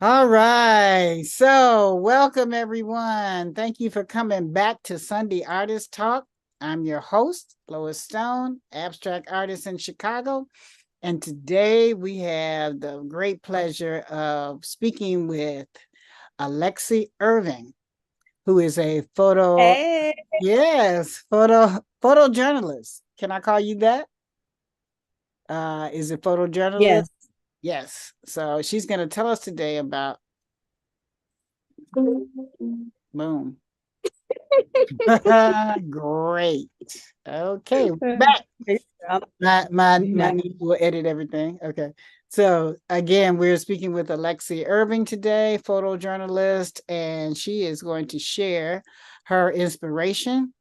All right. So, welcome everyone. Thank you for coming back to Sunday Artist Talk. I'm your host, Lois Stone, abstract artist in Chicago. And today we have the great pleasure of speaking with Alexy Irving, who is a Hey, photojournalist. Can I call you that? Is it photojournalist? yes. Yes. So she's going to tell us today about boom. Great. Okay, back. My niece will edit everything. Okay. So again, we're speaking with Alexy Irving today, photojournalist, and she is going to share her inspiration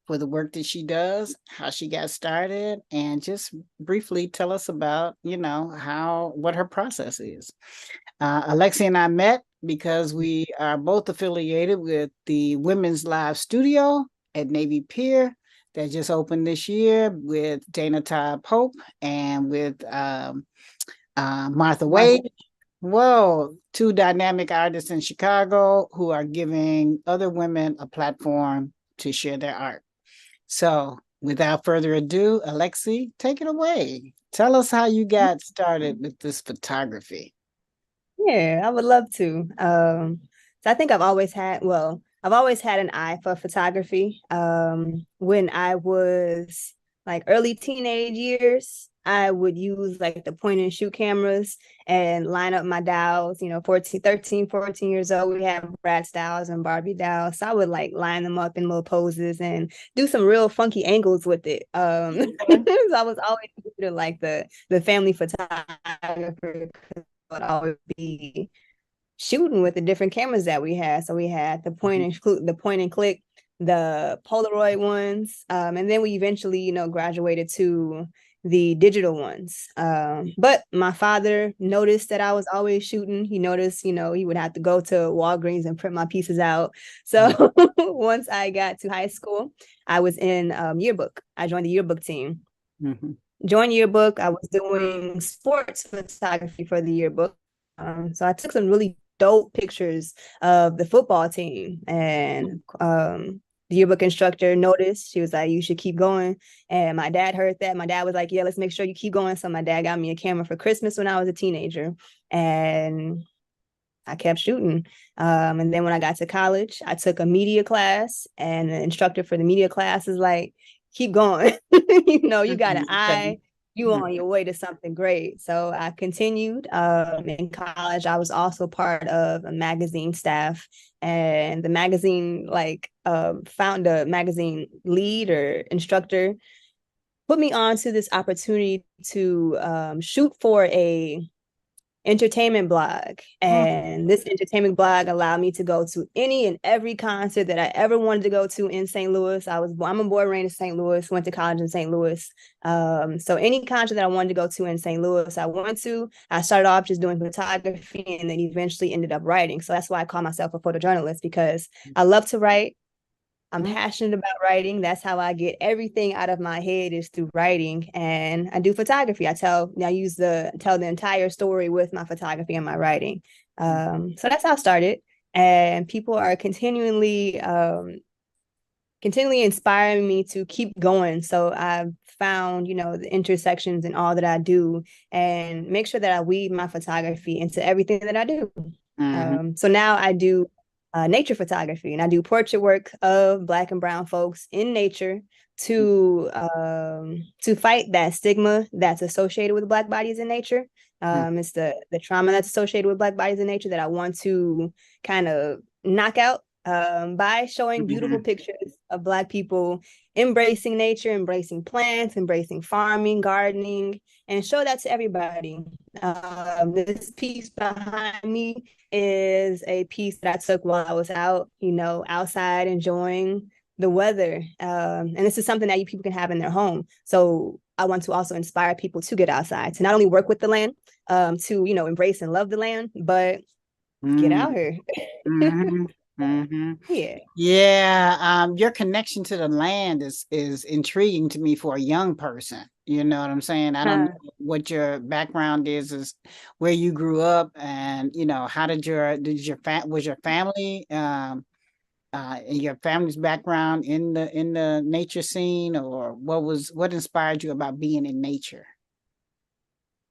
for the work that she does, how she got started, and just briefly tell us about, how what her process is. Alexi and I met because we are both affiliated with the Women's Live Studio at Navy Pier that just opened this year with Dana Todd Pope and with Martha Martha. Wade. Whoa, two dynamic artists in Chicago who are giving other women a platform to share their art. So, without further ado, Alexi, take it away. Tell us how you got started with this photography. Yeah, I would love to. So I think I've always had an eye for photography. When I was like early teenage years, I would use like the point and shoot cameras and line up my dolls, 14 years old. We have Bratz dolls and Barbie dolls. So I would like line them up in little poses and do some real funky angles with it. So I was always considered like the family photographer would always be shooting with the different cameras that we had. So we had the point and click, the Polaroid ones, and then we eventually, graduated to the digital ones. But my father noticed that I was always shooting. He noticed, he would have to go to Walgreens and print my pieces out. So once I got to high school, I was in yearbook. I joined the yearbook team. Mhm. Joined yearbook. I was doing sports photography for the yearbook. So I took some really dope pictures of the football team, and the yearbook instructor noticed. She was like, "You should keep going." And my dad heard that. My dad was like, "Yeah, let's make sure you keep going." So my dad got me a camera for Christmas when I was a teenager, and I kept shooting. And then when I got to college, I took a media class, and the instructor for the media class is like, keep going. You got an Okay. eye, you on your way to something great. So I continued. In college, I was also part of a magazine staff, and the magazine, found a magazine lead or instructor, put me on to this opportunity to shoot for a entertainment blog. And this entertainment blog allowed me to go to any and every concert that I ever wanted to go to in St. Louis. I'm a born and raised in St. Louis, went to college in St. Louis. So any concert that I wanted to go to in St. Louis, I went to. I started off just doing photography and then eventually ended up writing. So that's why I call myself a photojournalist, because I love to write. I'm passionate about writing. That's how I get everything out of my head, is through writing. And I do photography. I tell the entire story with my photography and my writing. So that's how I started. And people are continually inspiring me to keep going. So I've found, the intersections in all that I do, and make sure that I weave my photography into everything that I do. Mhm. So now I do nature photography, and I do portrait work of Black and Brown folks in nature to fight that stigma that's associated with Black bodies in nature. It's the trauma that's associated with Black bodies in nature that I want to kind of knock out, by showing beautiful Mhm. pictures of Black people embracing nature, embracing plants, embracing farming, gardening, and show that to everybody. This piece behind me is a piece that I took while I was out, outside enjoying the weather. And this is something that you people can have in their home. So I want to also inspire people to get outside, to not only work with the land, to, embrace and love the land, but get Mhm. out here. Mhm. Mhm. Yeah. Yeah, your connection to the land is intriguing to me for a young person. You know what I'm saying? I don't know what your background is where you grew up And how was your family and your family's background in the nature scene, or what inspired you about being in nature?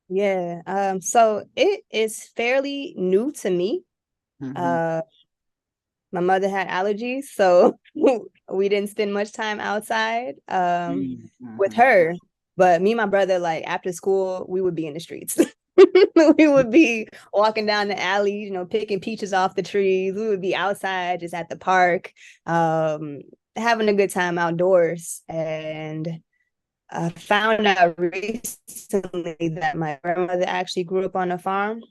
Yeah. So it is fairly new to me. Mm-hmm. Uh, my mother had allergies, so we didn't spend much time outside with Mm-hmm. her. But me and my brother, like after school, we would be in the streets. We would be walking down the alley, picking peaches off the trees. We would be outside just at the park, um, having a good time outdoors. And I found out recently that my grandmother actually grew up on a farm.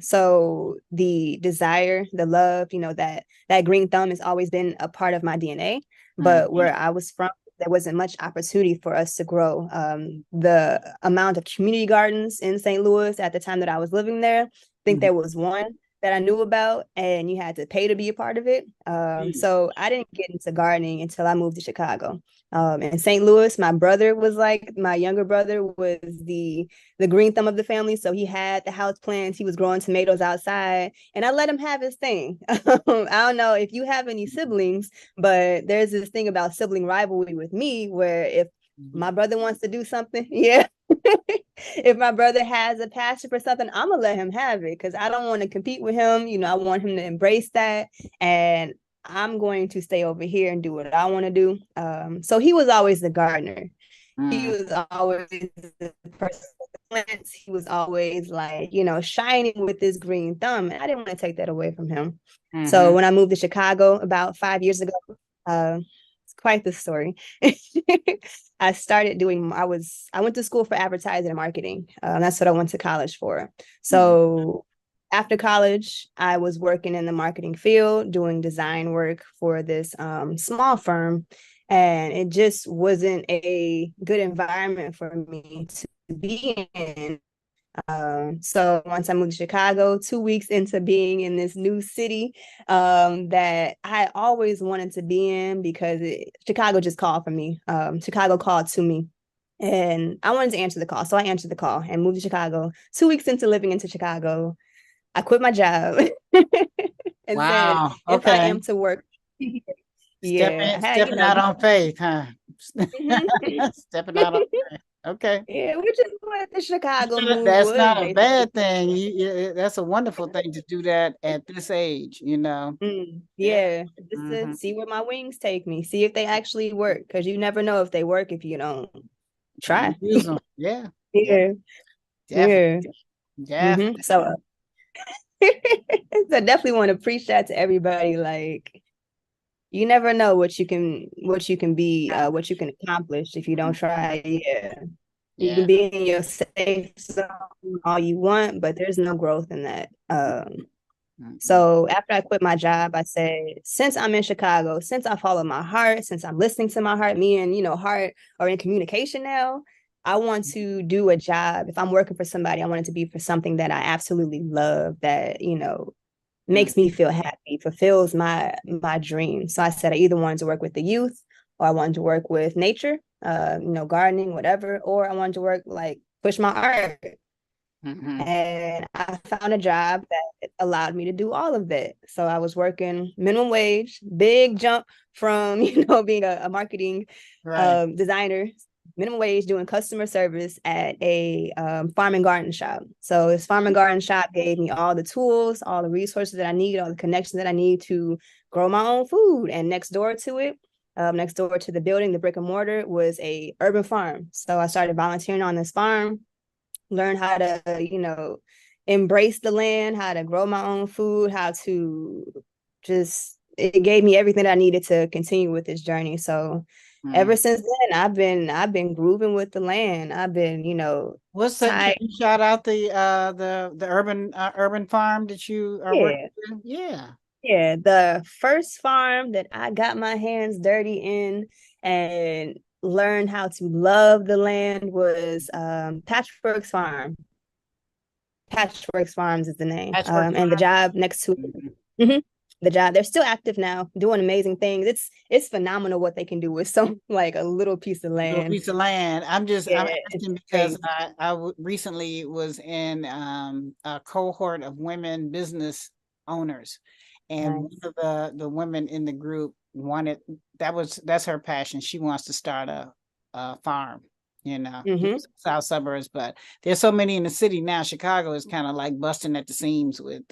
So the desire, the love, that green thumb has always been a part of my DNA. But Mm-hmm. where I was from, there wasn't much opportunity for us to grow. The amount of community gardens in St. Louis at the time that I was living there, I think there was one that I knew about, and you had to pay to be a part of it. So I didn't get into gardening until I moved to Chicago. In St. Louis, my younger brother was the green thumb of the family. So he had the house plants. He was growing tomatoes outside, and I let him have his thing. I don't know if you have any siblings, but there's this thing about sibling rivalry with me where if my brother wants to do something, yeah. If my brother has a passion for something, I'm gonna let him have it because I don't want to compete with him. I want him to embrace that. And I'm going to stay over here and do what I want to do. So he was always the gardener. He Mm-hmm. was always the person with the plants. He was always like, shining with this green thumb. And I didn't want to take that away from him. So Mm-hmm. when I moved to Chicago about 5 years ago, it's quite the story. I went to school for advertising and marketing. That's what I went to college for. So after college, I was working in the marketing field, doing design work for this small firm. And it just wasn't a good environment for me to be in. So once I moved to Chicago, 2 weeks into being in this new city that I always wanted to be in because Chicago just called for me. Chicago called to me. And I wanted to answer the call. So I answered the call and moved to Chicago. 2 weeks into living into Chicago, I quit my job and said, Wow. if I Okay. am to work, yeah, I had, Stepping out on faith, huh? mhm. Stepping out on faith. Okay. Yeah, which is what the Chicago move That's was not a basically. bad thing. That's a wonderful thing to do that at this age. Yeah. Yeah, just to Hmm. see where my wings take me, see if they actually work, because you never know if they work if you don't You try. use them. Yeah. Yeah. Yeah, Definitely. yeah. Definitely. So, so definitely want to preach that to everybody. Like, you never know what you can accomplish if you don't try. Yeah, you Yeah. can be in your safe zone all you want, but there's no growth in that. Mm-hmm. So after I quit my job, I said, since I'm in Chicago, since I follow my heart, since I'm listening to my heart, me and heart are in communication now. I want to do a job. If I'm working for somebody, I want it to be for something that I absolutely love, that makes me feel happy, fulfills my dream. So I said I either wanted to work with the youth, or I wanted to work with nature, gardening, whatever, or I wanted to work like push my art. Mm-hmm. And I found a job that allowed me to do all of that. So I was working minimum wage, big jump from, being a marketing Right. designer, minimum wage, doing customer service at a farm and garden shop. So this farm and garden shop gave me all the tools, all the resources that I need, all the connections that I need to grow my own food. And next door to it, next door to the building, the brick and mortar, was a urban farm. So I started volunteering on this farm, learn how to, embrace the land, how to grow my own food, how to just, it gave me everything I needed to continue with this journey. So Mm-hmm. ever since then, I've been grooving with the land. I've been, Can tied. you shout out the urban farm that you are working Yeah. in? Yeah. Yeah. The first farm that I got my hands dirty in and learned how to love the land was Patchworks Farm. Patchworks Farms is the name. Patchwork And the farm. job next to it. Mhm. Mhm. the job. They're still active now, doing amazing things. It's phenomenal what they can do with some like a little piece of Little land. piece of land. I'm Yeah, it's asking because crazy. recently was in a cohort of women business owners, and one Nice. of the women in the group wanted that's her passion. She wants to start a farm, Mm-hmm. south suburbs, but there's so many in the city now. Chicago is kind of like busting at the seams with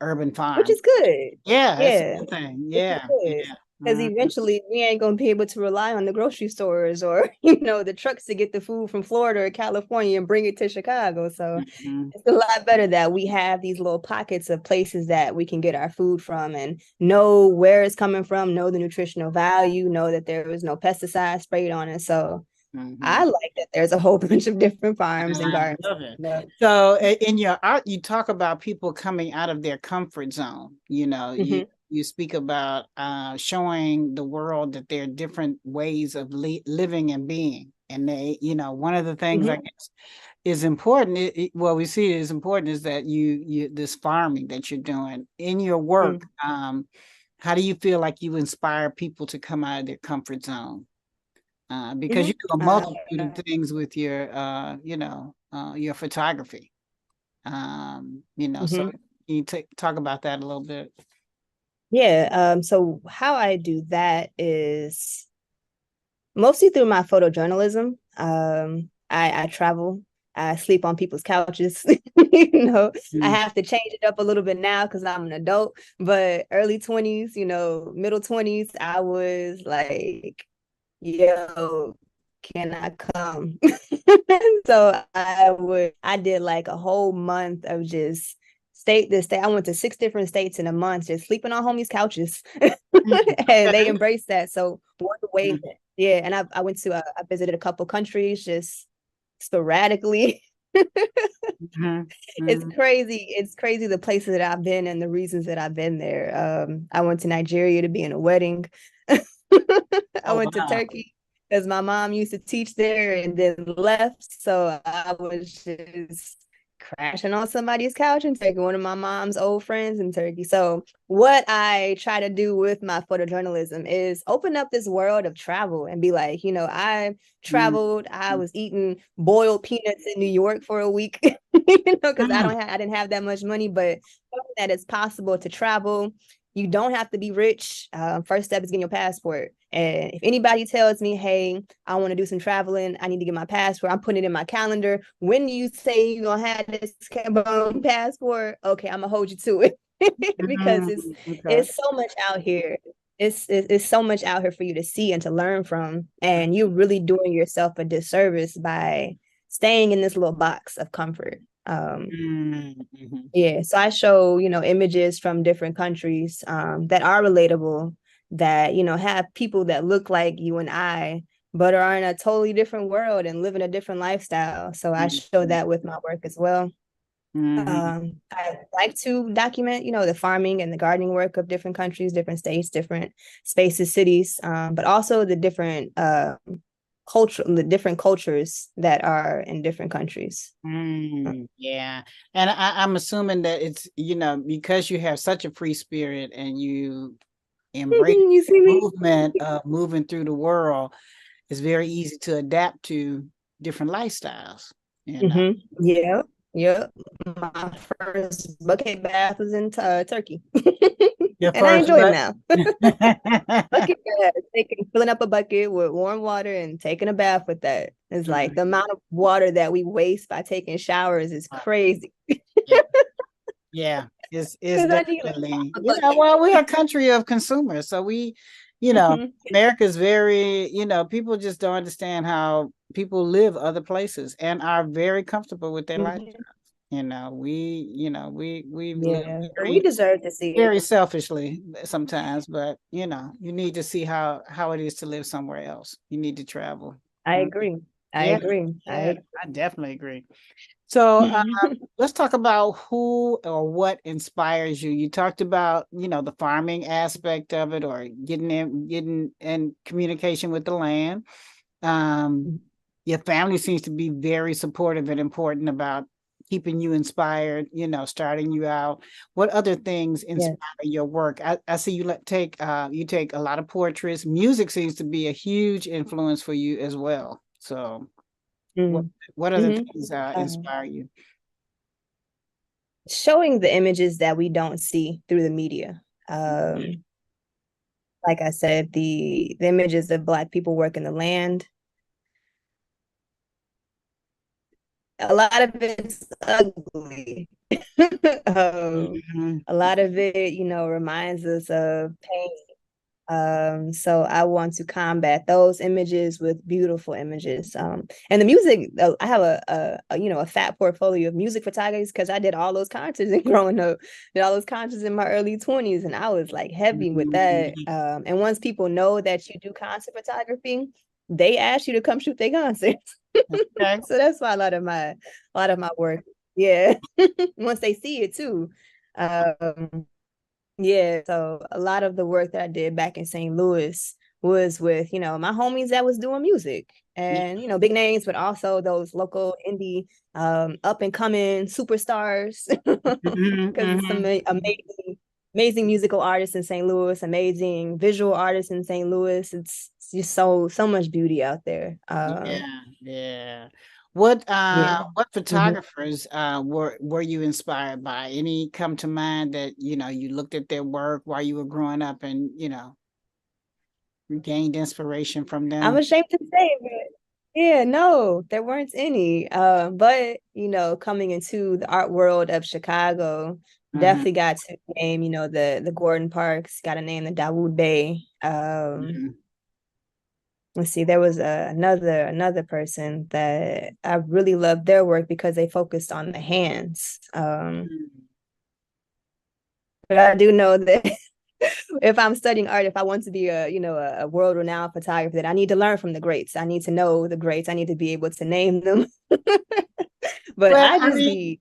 urban Which farms. is good. Yeah, that's a Yeah, good thing. which is Yeah, good. yeah. Because eventually we ain't gonna be able to rely on the grocery stores or the trucks to get the food from Florida or California and bring it to Chicago. So Mhm. it's a lot better that we have these little pockets of places that we can get our food from and know where it's coming from, know the nutritional value, know that there was no pesticide sprayed on it. So I Mhm. like that there's a whole bunch of different farms and I gardens. love it. So in your art, you talk about people coming out of their comfort zone. Mm-hmm. You speak about showing the world that there are different ways of living and being. And one of the things I Mm-hmm. guess is important. Well, we see it is important is that you this farming that you're doing in your work. How do you feel like you inspire people to come out of their comfort zone? Because Mm-hmm. you do a multitude of things with your photography. So Mm-hmm. can you talk about that a little bit? Yeah. So how I do that is mostly through my photojournalism. I travel. I sleep on people's couches. I Mm, have to change it up a little bit now because I'm an adult. But early 20s, middle 20s, I was like, yo, can I come? So I did like a whole month of just state to state. I went to 6 different states in a month, just sleeping on homies' couches. And they okay. embraced that. So one way, yeah. And I went to, I visited a couple countries just sporadically. Mhm, It's mhm. crazy. It's crazy the places that I've been and the reasons that I've been there. I went to Nigeria to be in a wedding. I Oh went to wow. Turkey because my mom used to teach there and then left. So I was just crashing on somebody's couch in Turkey, one of my mom's old friends in Turkey. So what I try to do with my photojournalism is open up this world of travel and be like, I Mhm, traveled, I was eating boiled peanuts in New York for a week, because mhm, I didn't have that much money, but that it's possible to travel. You don't have to be rich. First step is getting your passport. And if anybody tells me, hey, I want to do some traveling, I need to get my passport, I'm putting it in my calendar. When you say you're going to have this passport, okay, I'm going to hold you to it. Because mhm. Okay. it's so much out here. It's so much out here for you to see and to learn from. And you're really doing yourself a disservice by staying in this little box of comfort. Mhm. Yeah, so I show, images from different countries that are relatable, that, have people that look like you and I, but are in a totally different world and live in a different lifestyle. So I show Mhm. that with my work as well. Mhm. I like to document, the farming and the gardening work of different countries, different states, different spaces, cities, but also the different cultures that are in different countries. Yeah. And I'm assuming that it's, because you have such a free spirit and you embrace You see the me? movement of moving through the world, it's very easy to adapt to different lifestyles, you know. Yeah, yeah. My first bucket bath was in Turkey, Your and I first enjoy it what? now. Bucket bath, filling up a bucket with warm water and taking a bath with that. It's like the amount of water that we waste by taking showers is crazy. Yeah, yeah. It's Because I need like definitely, a bucket. well, we're a country of consumers. So America's very, people just don't understand how people live other places and are very comfortable with their life. Mhm. We've lived Yeah, we very, deserve to see it. very selfishly sometimes, but you need to see how it is to live somewhere else. You need to travel. I agree. I Yeah, agree. yeah, I definitely agree. So let's talk about who or what inspires you. You talked about, the farming aspect of it, or getting in communication with the land. Um, your family seems to be very supportive and important about keeping you inspired, starting you out? What other things inspire your work? I see you take you take a lot of portraits. Music seems to be a huge influence for you as well. So what Mm. what other Hmm. things inspire you? Showing the images that we don't see through the media. Like I said, the images of Black people working the land. A lot of it's ugly. Mhm. A lot of it, reminds us of pain. So I want to combat those images with beautiful images. And the music, I have a fat portfolio of music photographers because I did all those concerts and growing up, did all those concerts in my early 20s, and I was like heavy with that. Mhm. And once people know that you do concert photography, they ask you to come shoot their concerts. Okay. So that's why a lot of my work, yeah. Once they see it too. Um, yeah, so a lot of the work that I did back in St. Louis was with, my homies that was doing music Yeah. and, big names, but also those local indie up and coming superstars Mhm, because it's some mhm. amazing musical artists in St. Louis, amazing visual artists in St. Louis. It's just so much beauty out there. Yeah, yeah. Yeah. What Mhm. photographers were you inspired by? Any come to mind that, you looked at their work while you were growing up and, gained inspiration from I'm them? ashamed to say, but yeah, no, there weren't any. But coming into the art world of Chicago, Mm-hmm. definitely got to name, the Gordon Parks, got to name the Dawood Bay. Mm-hmm. Let's see, there was another person that I really loved their work because they focused on the hands. But I do know that if I'm studying art, if I want to be a world-renowned photographer, then I need to learn from the greats. I need to know the greats. I need to be able to name them. But Well, I I just mean, be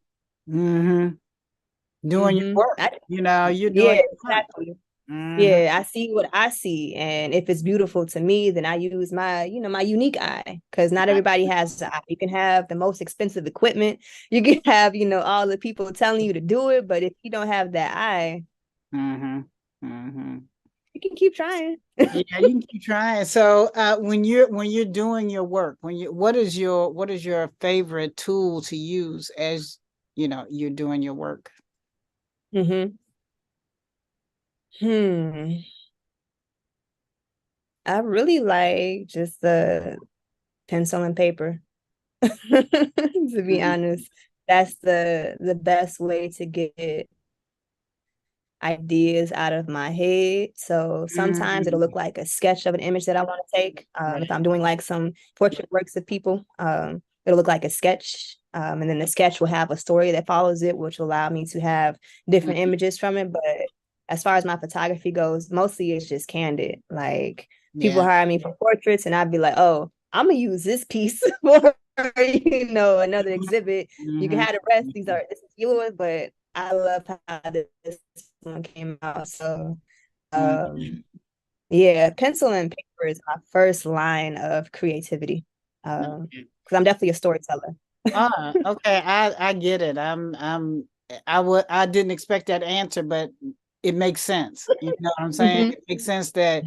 doing your work, you're doing yeah, your work. exactly. Mm-hmm. Yeah, I see what I see, and if it's beautiful to me, then I use my unique eye, because not everybody has the eye. You can have the most expensive equipment, you can have all the people telling you to do it, but if you don't have that eye, Mm-hmm. Mm-hmm. you can keep trying. Yeah, you can keep trying. So, when you're doing your work, what is your favorite tool to use as you're doing your work? Hmm. Hmm. I really like just the pencil and paper. To be Mhm, honest, that's the best way to get ideas out of my head. So sometimes it'll mhm. look like a sketch of an image that I want to take. If I'm Right. doing like some portrait works of people, it'll look like a sketch. And then the sketch will have a story that follows it, which will allow me to have different Mhm. images from it. But as far as my photography goes, mostly it's just candid. Like people Yeah. hire me for portraits, and I'd be like, oh, I'm gonna use this piece for another exhibit. You can Mhm, have the rest. mhm, This is yours, but I love how this one came out. So mhm, yeah, pencil and paper is my first line of creativity. mhm. Because I'm definitely a storyteller. Okay. I get it. I didn't expect that answer, but it makes sense. You know what I'm saying? Hmm. It makes sense that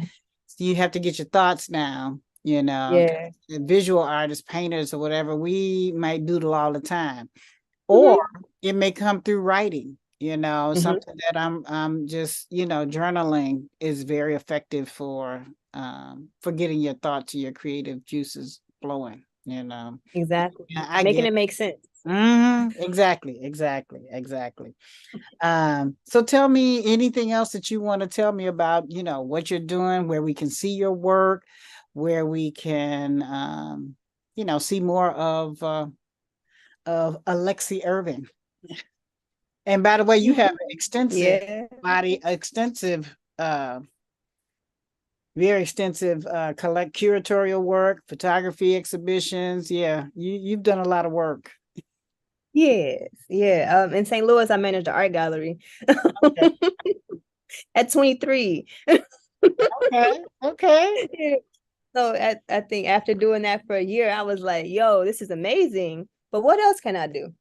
you have to get your thoughts down, 'cause Yeah. the visual artists, painters, or whatever, we might doodle all the time. Or Hmm. it may come through writing, Hmm. something that I'm just, journaling is very effective for getting your thoughts, your creative juices flowing. Exactly. Yeah, I Making get it make sense. exactly, exactly, exactly. So tell me anything else that you want to tell me about, what you're doing, where we can see your work, where we can see more of Alexy Irving. And by the way, you have an Yeah. uh, very extensive collect curatorial work, photography exhibitions. Yeah, you've done a lot of work. Yes. Yeah. In St. Louis, I managed the art gallery Okay, at 23. okay, okay. So I think after doing that for a year, I was like, yo, this is amazing. but what else can I do?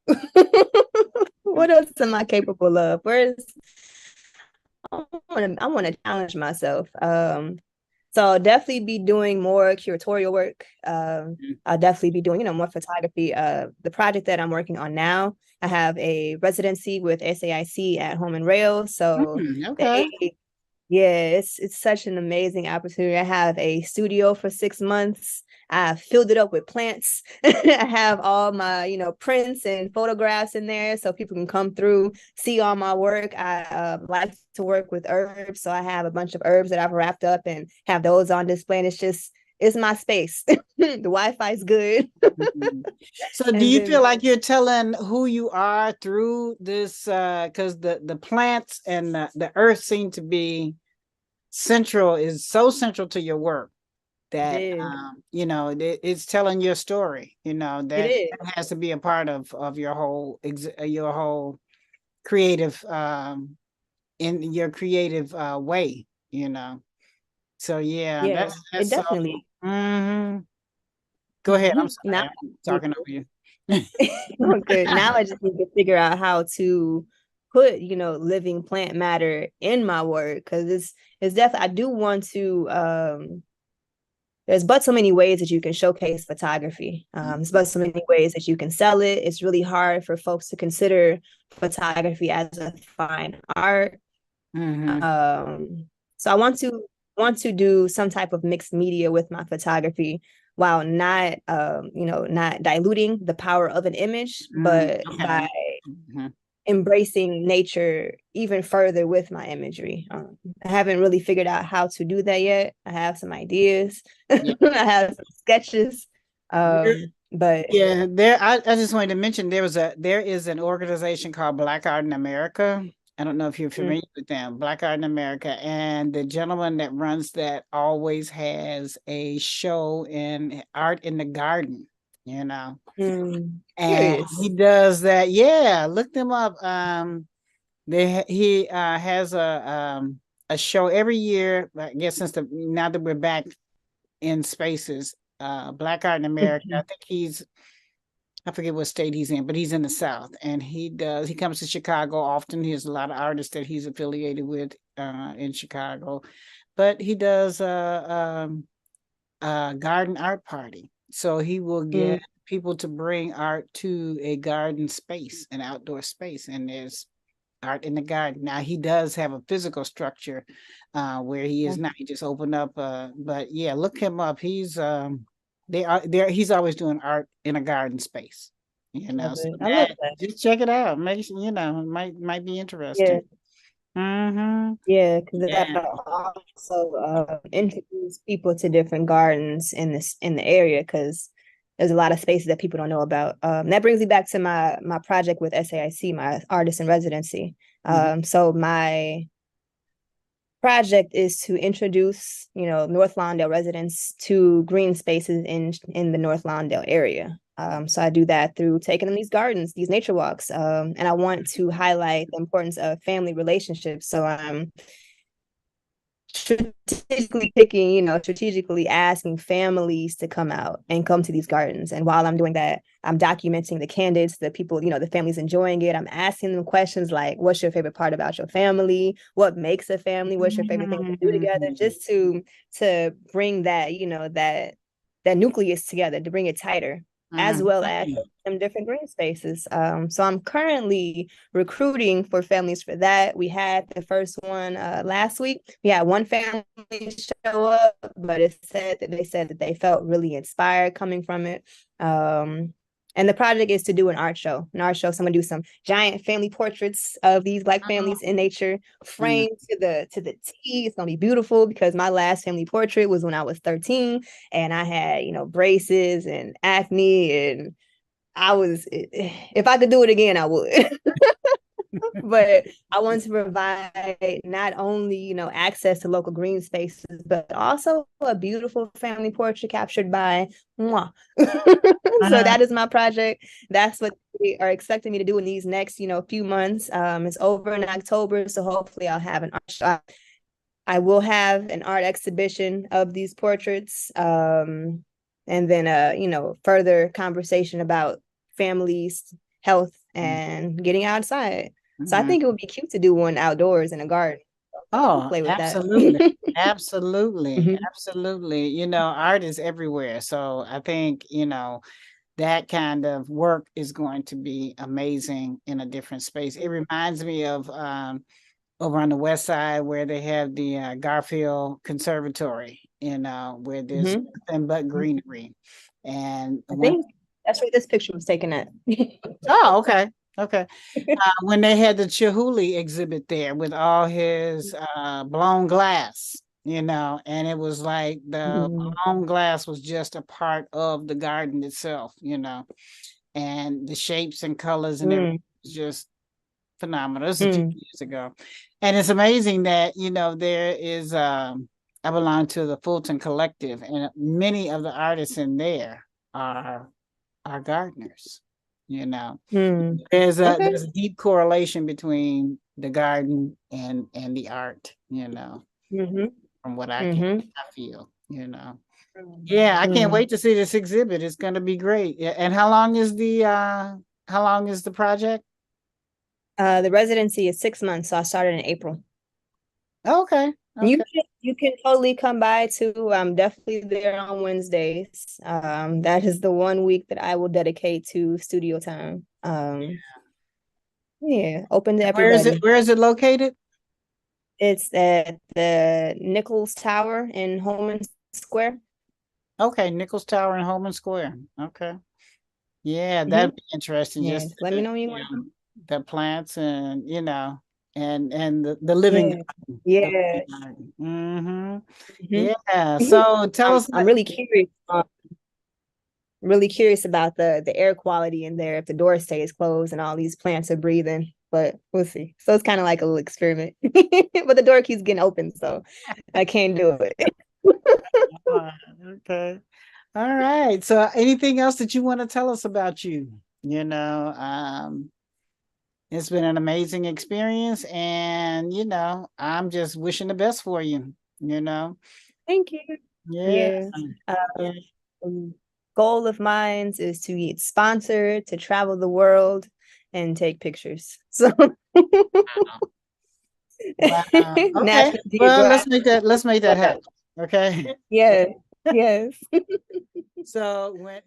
What else am I capable of? I want to challenge myself. So I'll definitely be doing more curatorial work. I'll definitely be doing, more photography. The project that I'm working on now, I have a residency with SAIC at Home and Rail. So Okay. they yeah, it's such an amazing opportunity. I have a studio for 6 months. I filled it up with plants. I have all my, prints and photographs in there so people can come through, see all my work. I like to work with herbs, so I have a bunch of herbs that I've wrapped up and have those on display. And it's my space. The Wi-Fi is good. Mhm. So do And you then feel like you're telling who you are through this because the plants and the earth seem to be is so central to your work it that is. it's telling your story, It that is. has to be a part of your whole creative in your creative way, so yeah, Yeah, it that's so definitely. mhm. Go ahead, I'm Now sorry, I'm talking over you. oh, good. Now I just need to figure out how to put, living plant matter in my work because it's definitely I do want to there's but so many ways that you can showcase photography. There's but so many ways that you can sell it. It's really hard for folks to consider photography as a fine art. Mhm. Um, so I want to do some type of mixed media with my photography while not not diluting the power of an image, but Okay. by Mhm. embracing nature even further with my imagery. I haven't really figured out how to do that yet. I have some ideas. Yeah. I have some sketches. There- But Yeah, I just wanted to mention there is an organization called Black Art in America. I don't know if you're mm, familiar with them, Black Art in America. And the gentleman that runs that always has a show in art in the garden, you know. And he curious. does that. Yeah, look them up. He has a show every year, I guess since the now that we're back in spaces, Black Art in America. I think I forget what state he's in, but he's in the South, and he comes to Chicago often. He has a lot of artists that he's affiliated with in Chicago, but he does a garden art party. So he will get Mm, people to bring art to a garden space, an outdoor space, and there's art in the garden. Now he does have a physical structure where he is now. He just opened up, but yeah, look him up. They are there. He's always doing art in a garden space. love So it. I love that that. just check it out. Make sure, might be Yeah. interesting. Mm-hmm. Yeah, because that Yeah. also introduce people to different gardens in the area because there's a lot of spaces that people don't know about. That brings me back to my project with SAIC, my artist in residency. Mhm. So my project is to introduce, North Lawndale residents to green spaces in the North Lawndale area. So I do that through taking them these gardens, these nature walks, and I want to highlight the importance of family relationships. So I'm strategically picking, strategically asking families to come out and come to these gardens. And while I'm doing that, I'm documenting the candidates, the people, the families enjoying it. I'm asking them questions like, what's your favorite part about your family? What makes a family? What's your favorite thing to do together? Mhm. Just to bring that, that nucleus together, to bring it tighter, as well as Mhm. some different green spaces. So I'm currently recruiting for families for that. We had the first one last week. We had one family show up, but they said that they felt really inspired coming from it. And the project is to do an art show. An art show. So I'm gonna do some giant family portraits of these Black families in nature, Mhm. framed to the T. It's gonna be beautiful because my last family portrait was when I was 13, and I had braces and acne, and if I could do it again, I would. But I want to provide not only, access to local green spaces, but also a beautiful family portrait captured by moi. So Uh-huh. that is my project. That's what they are expecting me to do in these next, few months. It's over in October, so hopefully I'll have an art show. I will have an art exhibition of these portraits, and then further conversation about family's health and getting outside. So I Mhm. think it would be cute to do one outdoors in a garden. Oh, Play with that. absolutely. Absolutely. Mhm. Absolutely. Art is everywhere. So I think, that kind of work is going to be amazing in a different space. It reminds me of over on the west side where they have the Garfield Conservatory, where there's Mhm. nothing but greenery. And I when think that's where this picture was taken at. Oh, okay. Okay. When they had the Chihuly exhibit there with all his blown glass, and it was like the Mm, blown glass was just a part of the garden itself, and the shapes and colors and everything mm, was just phenomenal. This was a few mm, years ago. And it's amazing that, there is I belong to the Fulton Collective, and many of the artists in there are gardeners, you know. mm. There's a Okay. there's a deep correlation between the garden and the art, Mhm. from what Mhm. I feel. Yeah, I can't Mm. wait to see this exhibit. It's gonna be great. Yeah, and how long is the project? The residency is 6 months, so I started in April. Okay. You Okay. can you can totally come by too. I'm definitely there on Wednesdays. That is the one week that I will dedicate to studio time. Yeah, open to Where is it? everybody. Where is it located? It's at the Nichols Tower in Holman Square. Okay, Nichols Tower in Holman Square. Okay. Yeah, Hmm. that'd be interesting. Yeah, Just just let me know when you want. the plants and and the living Yeah, garden. The living yes. garden. Mm-hmm. Hmm. Yeah. So tell us. I'm really curious about the air quality in there if the door stays closed and all these plants are breathing. But we'll see. So it's kind of like a little experiment. But the door keeps getting open, so I can't do it. Okay. All right. So anything else that you want to tell us about you? It's been an amazing experience, and I'm just wishing the best for you, you know. Thank you. Yeah. Yeah. Yeah. Goal of mine is to get sponsored, to travel the world, and take pictures. So Wow. Okay. National Well, Geographic. let's make that happen. Okay. Yes, yes. So when